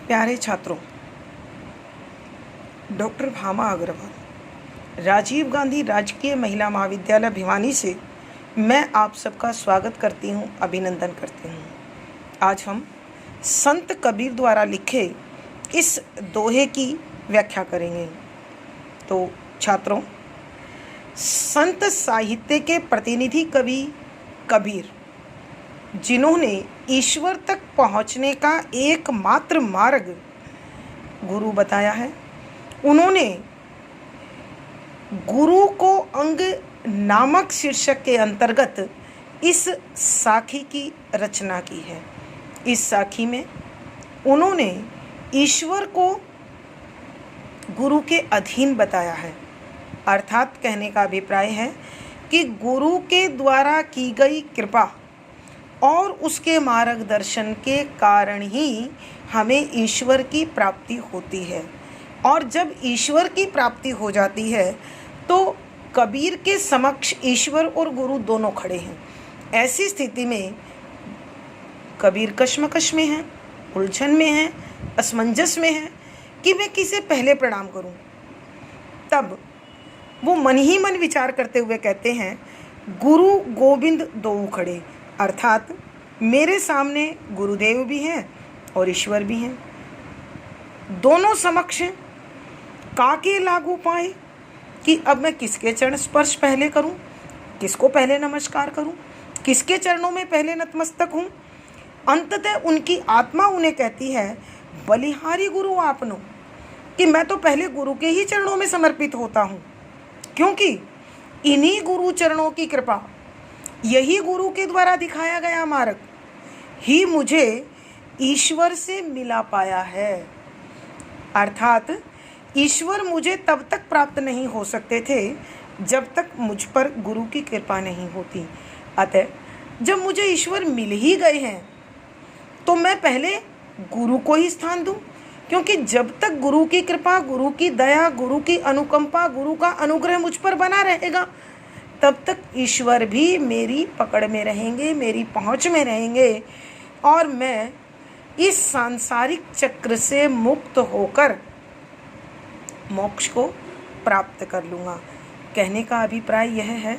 प्यारे छात्रों, डॉक्टर भामा अग्रवाल, राजीव गांधी राजकीय महिला महाविद्यालय भिवानी से मैं आप सबका स्वागत करती हूँ, अभिनंदन करती हूँ। आज हम संत कबीर द्वारा लिखे इस दोहे की व्याख्या करेंगे। तो छात्रों, संत साहित्य के प्रतिनिधि कवि कबीर, जिन्होंने ईश्वर तक पहुँचने का एकमात्र मार्ग गुरु बताया है, उन्होंने गुरु को अंग नामक शीर्षक के अंतर्गत इस साखी की रचना की है। इस साखी में उन्होंने ईश्वर को गुरु के अधीन बताया है। अर्थात कहने का अभिप्राय है कि गुरु के द्वारा की गई कृपा और उसके मार्गदर्शन के कारण ही हमें ईश्वर की प्राप्ति होती है। और जब ईश्वर की प्राप्ति हो जाती है तो कबीर के समक्ष ईश्वर और गुरु दोनों खड़े हैं। ऐसी स्थिति में कबीर कश्मकश में है, उलझन में है, असमंजस में है कि मैं किसे पहले प्रणाम करूं। तब वो मन ही मन विचार करते हुए कहते हैं, गुरु गोविंद दोऊ खड़े, अर्थात मेरे सामने गुरुदेव भी हैं और ईश्वर भी हैं। दोनों समक्ष हैं। काके लागू पाए कि अब मैं किसके चरण स्पर्श पहले करूं, किसको पहले नमस्कार करूं, किसके चरणों में पहले नतमस्तक हूं। अंततः उनकी आत्मा उन्हें कहती है, बलिहारी गुरु आपनो, कि मैं तो पहले गुरु के ही चरणों में समर्पित होता हूं, क्योंकि इन्हीं गुरु चरणों की कृपा, यही गुरु के द्वारा दिखाया गया मार्ग ही मुझे ईश्वर से मिला पाया है। अर्थात ईश्वर मुझे तब तक प्राप्त नहीं हो सकते थे जब तक मुझ पर गुरु की कृपा नहीं होती। अतः जब मुझे ईश्वर मिल ही गए हैं तो मैं पहले गुरु को ही स्थान दूं, क्योंकि जब तक गुरु की कृपा, गुरु की दया, गुरु की अनुकंपा, गुरु का अनुग्रह मुझ पर बना रहेगा, तब तक ईश्वर भी मेरी पकड़ में रहेंगे, मेरी पहुंच में रहेंगे और मैं इस सांसारिक चक्र से मुक्त होकर मोक्ष को प्राप्त कर लूँगा। कहने का अभिप्राय यह है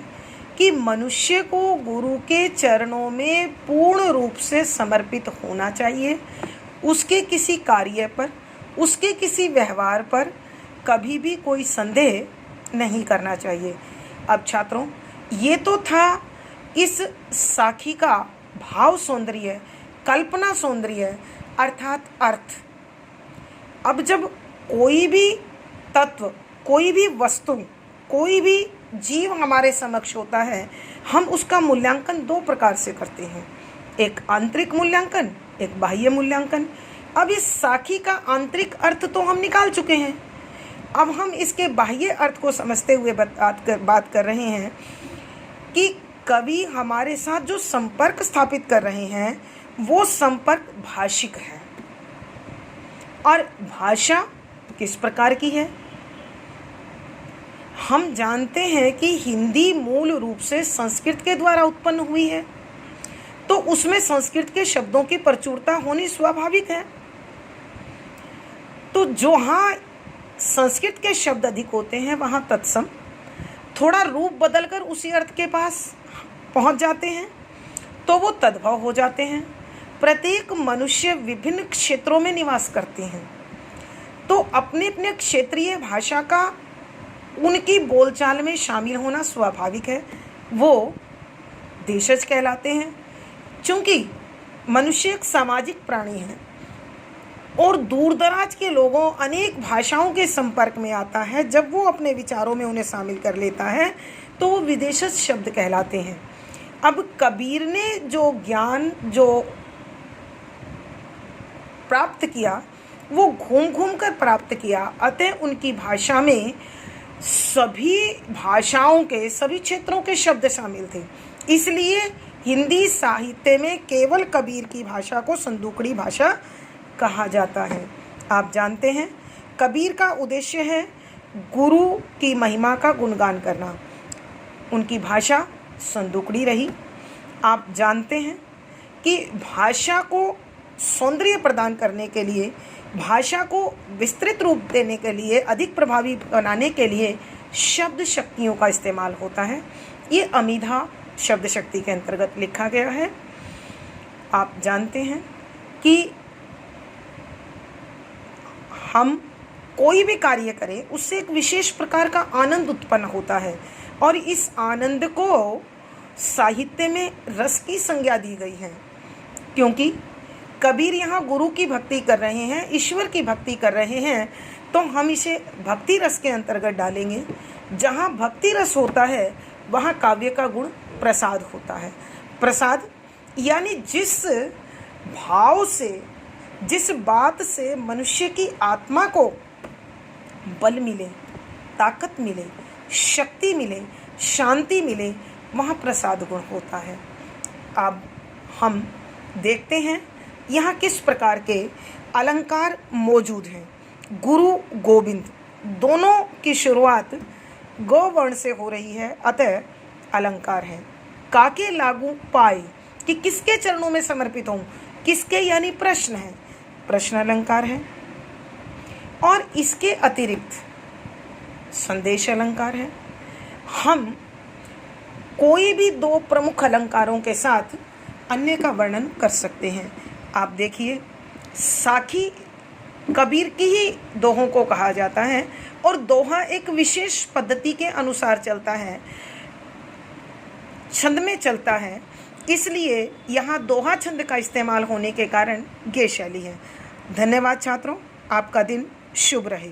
कि मनुष्य को गुरु के चरणों में पूर्ण रूप से समर्पित होना चाहिए। उसके किसी कार्य पर, उसके किसी व्यवहार पर कभी भी कोई संदेह नहीं करना चाहिए। अब छात्रों, ये तो था इस साखी का भाव सौंदर्य, कल्पना सौंदर्य, अर्थात अर्थ। अब जब कोई भी तत्व, कोई भी वस्तु, कोई भी जीव हमारे समक्ष होता है, हम उसका मूल्यांकन दो प्रकार से करते हैं, एक आंतरिक मूल्यांकन, एक बाह्य मूल्यांकन। अब इस साखी का आंतरिक अर्थ तो हम निकाल चुके हैं, अब हम इसके बाह्य अर्थ को समझते हुए बात कर रहे हैं कि कवि हमारे साथ जो संपर्क स्थापित कर रहे हैं वो संपर्क भाषिक है। और भाषा किस प्रकार की है? हम जानते हैं कि हिंदी मूल रूप से संस्कृत के द्वारा उत्पन्न हुई है, तो उसमें संस्कृत के शब्दों की प्रचुरता होनी स्वाभाविक है। तो जहाँ संस्कृत के शब्द अधिक होते हैं वहाँ तत्सम थोड़ा रूप बदलकर उसी अर्थ के पास पहुँच जाते हैं, तो वो तद्भव हो जाते हैं। प्रत्येक मनुष्य विभिन्न क्षेत्रों में निवास करते हैं, तो अपने अपने क्षेत्रीय भाषा का उनकी बोलचाल में शामिल होना स्वाभाविक है। वो देशज कहलाते हैं। चूँकि मनुष्य एक सामाजिक प्राणी है और दूर दराज के लोगों, अनेक भाषाओं के संपर्क में आता है, जब वो अपने विचारों में उन्हें शामिल कर लेता है तो वो विदेशज शब्द कहलाते हैं। अब कबीर ने जो ज्ञान जो प्राप्त किया वो घूम घूम कर प्राप्त किया, अतः उनकी भाषा में सभी भाषाओं के, सभी क्षेत्रों के शब्द शामिल थे। इसलिए हिंदी साहित्य में केवल कबीर की भाषा को संदूकड़ी भाषा कहा जाता है। आप जानते हैं कबीर का उद्देश्य है गुरु की महिमा का गुणगान करना। उनकी भाषा संदूकड़ी रही। आप जानते हैं कि भाषा को सौंदर्य प्रदान करने के लिए भाषा को विस्तृत रूप देने के लिए, अधिक प्रभावी बनाने के लिए शब्द शक्तियों का इस्तेमाल होता है। ये अमीधा शब्द शक्ति के अंतर्गत लिखा गया है। आप जानते हैं कि हम कोई भी कार्य करें उससे एक विशेष प्रकार का आनंद उत्पन्न होता है, और इस आनंद को साहित्य में रस की संज्ञा दी गई है, क्योंकि कबीर यहाँ गुरु की भक्ति कर रहे हैं, ईश्वर की भक्ति कर रहे हैं, तो हम इसे भक्ति रस के अंतर्गत डालेंगे। जहाँ भक्ति रस होता है वहाँ काव्य का गुण प्रसाद होता है। प्रसाद यानी जिस भाव से, जिस बात से मनुष्य की आत्मा को बल मिले, ताकत मिले, शक्ति मिले, शांति मिले, वहाँ प्रसाद गुण होता है। अब हम देखते हैं यहाँ किस प्रकार के अलंकार मौजूद हैं। गुरु गोविंद दोनों की शुरुआत गौ वर्ण से हो रही है, अतः अलंकार है। काके लागू पाए कि किसके चरणों में समर्पित हों, किसके यानी प्रश्न है, प्रश्न अलंकार है। और इसके अतिरिक्त संदेश अलंकार है। हम कोई भी दो प्रमुख अलंकारों के साथ अन्य का वर्णन कर सकते हैं। आप देखिए, साखी कबीर की ही दोहों को कहा जाता है, और दोहा एक विशेष पद्धति के अनुसार चलता है, छंद में चलता है, इसलिए यहाँ दोहा छंद का इस्तेमाल होने के कारण ये शैली है। धन्यवाद छात्रों, आपका दिन शुभ रहे।